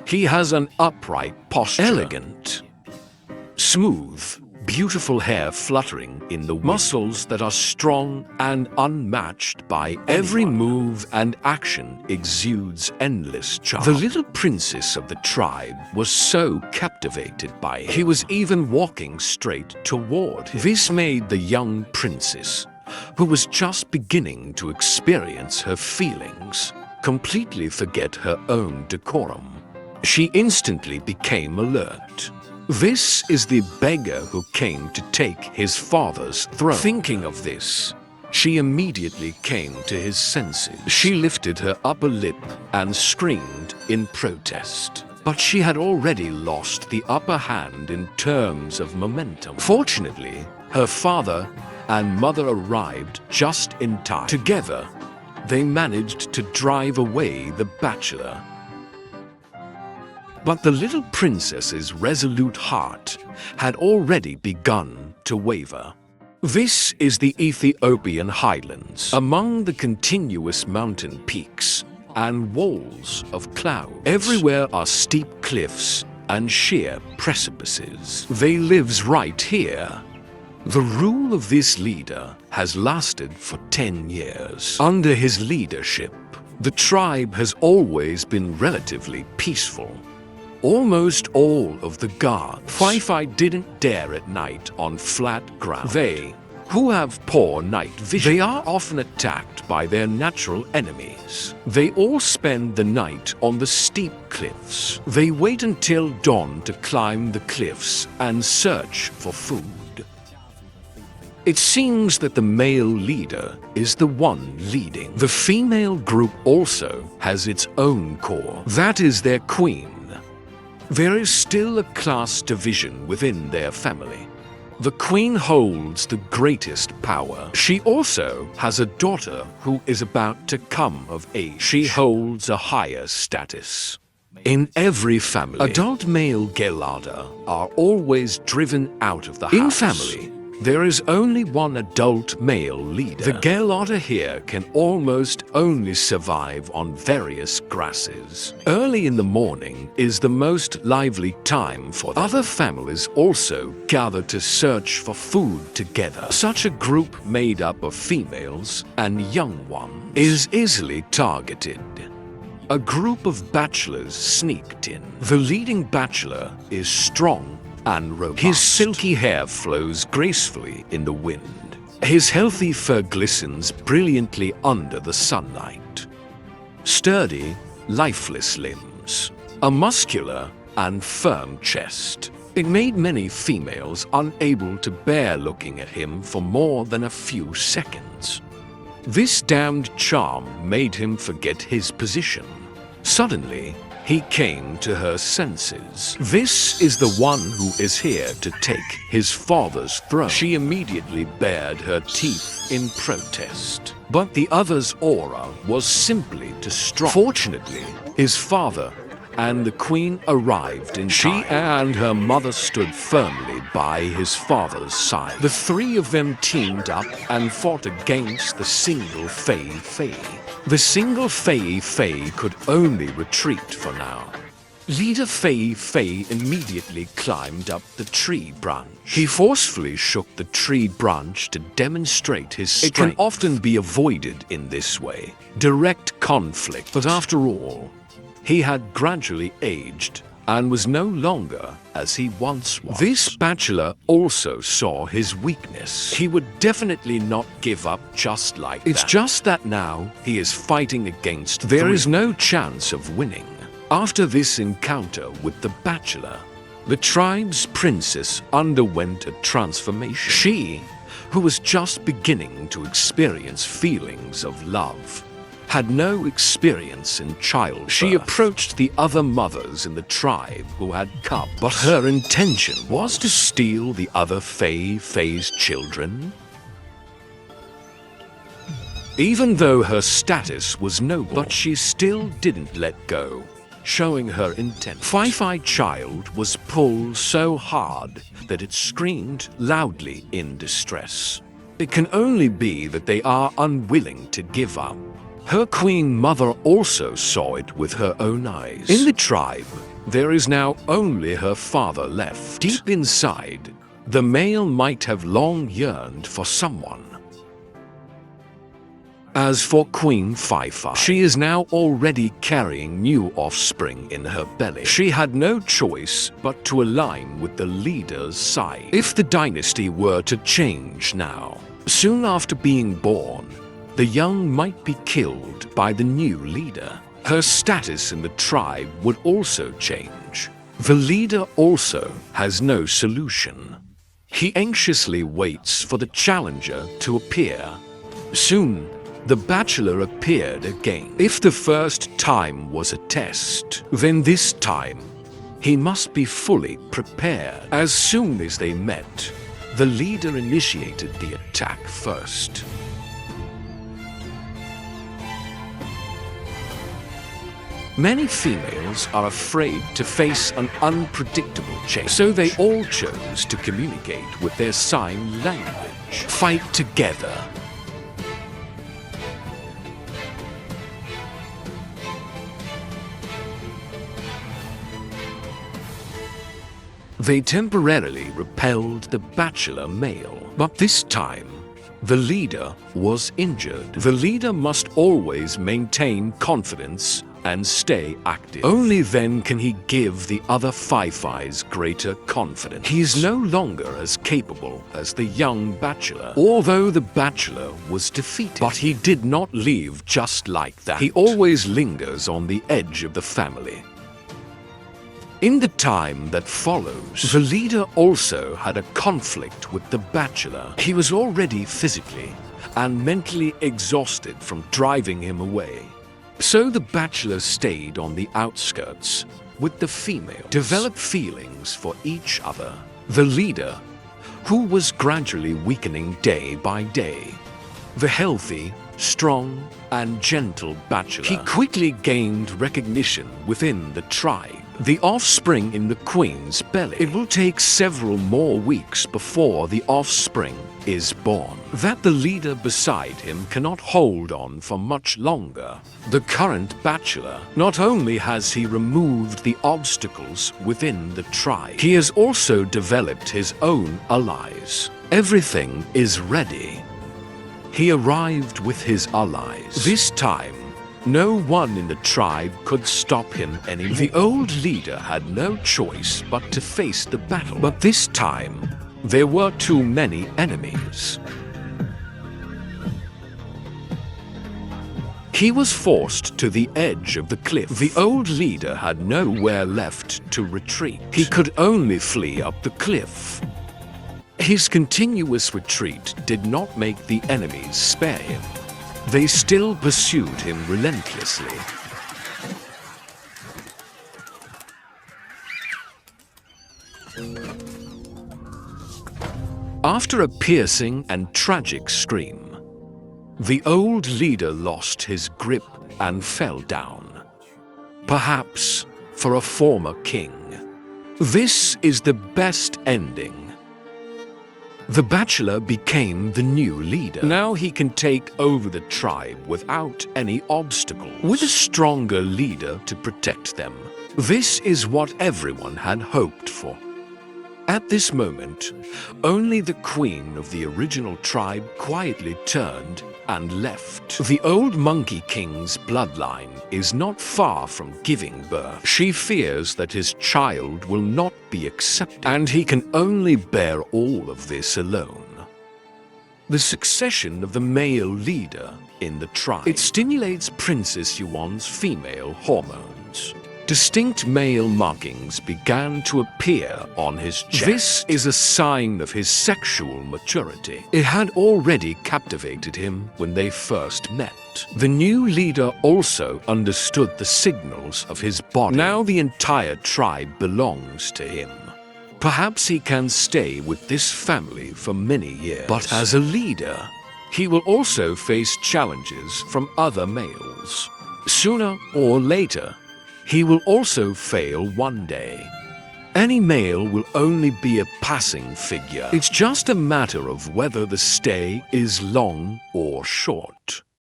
He has an upright posture, elegant, smooth, beautiful hair fluttering in the wind. Muscles that are strong and unmatched by every move and action exudes endless charm. The little princess of the tribe was so captivated by him. He was even walking straight toward him. This made the young princess, who was just beginning to experience her feelings, completely forget her own decorum. She instantly became alert. This is the beggar who came to take his father's throne. Thinking of this, she immediately came to his senses. She lifted her upper lip and screamed in protest. But she had already lost the upper hand in terms of momentum. Fortunately, her father and mother arrived just in time. Together, they managed to drive away the bachelor. But the little princess's resolute heart had already begun to waver. This is the Ethiopian highlands, among the continuous mountain peaks and walls of cloud. Everywhere are steep cliffs and sheer precipices. They lives right here. The rule of this leader has lasted for 10 years. Under his leadership, the tribe has always been relatively peaceful. Almost all of the guards didn't dare at night on flat ground. They, who have poor night vision, they are often attacked by their natural enemies. They all spend the night on the steep cliffs. They wait until dawn to climb the cliffs and search for food. It seems that the male leader is the one leading. The female group also has its own core. That is their queen. There is still a class division within their family. The queen holds the greatest power. She also has a daughter who is about to come of age. She holds a higher status. In every family, adult male Gelada are always driven out of the house. In family, there is only one adult male leader. The Gelada here can almost only survive on various grasses. Early in the morning is the most lively time for them. Other families also gather to search for food together. Such a group made up of females and young ones is easily targeted. A group of bachelors sneaked in. The leading bachelor is strong and robust. His silky hair flows gracefully in the wind. His healthy fur glistens brilliantly under the sunlight. Sturdy, lifeless limbs, a muscular and firm chest. It made many females unable to bear looking at him for more than a few seconds. This damned charm made him forget his position. Suddenly, he came to her senses. This is the one who is here to take his father's throne. She immediately bared her teeth in protest. But the other's aura was simply too strong. Fortunately, his father and the queen arrived in time. She and her mother stood firmly by his father's side. The three of them teamed up and fought against the single Fei. The single Fei could only retreat for now. Leader Fei immediately climbed up the tree branch. He forcefully shook the tree branch to demonstrate his strength. It can often be avoided in this way, direct conflict. But after all, he had gradually aged and was no longer as he once was. This bachelor also saw his weakness. He would definitely not give up just like that. It's just that now he is fighting against there is no chance of winning. After this encounter with the bachelor, the tribe's princess underwent a transformation. She, who was just beginning to experience feelings of love, had no experience in childbirth. She approached the other mothers in the tribe who had cubs, but her intention was to steal the other Fei's children. Even though her status was noble, but she still didn't let go, showing her intent. Fei child was pulled so hard that it screamed loudly in distress. It can only be that they are unwilling to give up. Her queen mother also saw it with her own eyes. In the tribe, There is now only her father left. Deep inside, the male might have long yearned for someone. As for Queen Phi-Phi, she is now already carrying new offspring in her belly. She had no choice but to align with the leader's side. If the dynasty were to change now, soon after being born, the young might be killed by the new leader. Her status in the tribe would also change. The leader also has no solution. He anxiously waits for the challenger to appear. Soon, the bachelor appeared again. If the first time was a test, then this time, he must be fully prepared. As soon as they met, the leader initiated the attack first. Many females are afraid to face an unpredictable change, so they all chose to communicate with their sign language. Fight together. They temporarily repelled the bachelor male, but this time, the leader was injured. The leader must always maintain confidence and stay active. Only then can he give the other Phi-Phis greater confidence. He is no longer as capable as the young bachelor, although the bachelor was defeated. But he did not leave just like that. He always lingers on the edge of the family. In the time that follows, the leader also had a conflict with the bachelor. He was already physically and mentally exhausted from driving him away. So the bachelor stayed on the outskirts with the female, developed feelings for each other. The leader, who was gradually weakening day by day, the healthy, strong, and gentle bachelor, he quickly gained recognition within the tribe. The offspring in the queen's belly. It will take several more weeks before the offspring is born. That the leader beside him cannot hold on for much longer. The current bachelor, not only has he removed the obstacles within the tribe, he has also developed his own allies. Everything is ready. He arrived with his allies. This time, no one in the tribe could stop him anymore. The old leader had no choice but to face the battle. But this time, there were too many enemies. He was forced to the edge of the cliff. The old leader had nowhere left to retreat. He could only flee up the cliff. His continuous retreat did not make the enemies spare him. They still pursued him relentlessly. After a piercing and tragic scream, the old leader lost his grip and fell down. Perhaps for a former king. This is the best ending. The bachelor became the new leader. Now he can take over the tribe without any obstacle, with a stronger leader to protect them. This is what everyone had hoped for. At this moment, only the queen of the original tribe quietly turned and left. The old Monkey King's bloodline is not far from giving birth. She fears that his child will not be accepted, and he can only bear all of this alone. The succession of the male leader in the tribe. It stimulates Princess Yuan's female hormones. Distinct male markings began to appear on his chest. This is a sign of his sexual maturity. It had already captivated him when they first met. The new leader also understood the signals of his body. Now the entire tribe belongs to him. Perhaps he can stay with this family for many years. But as a leader, he will also face challenges from other males. Sooner or later, he will also fail one day. Any male will only be a passing figure. It's just a matter of whether the stay is long or short.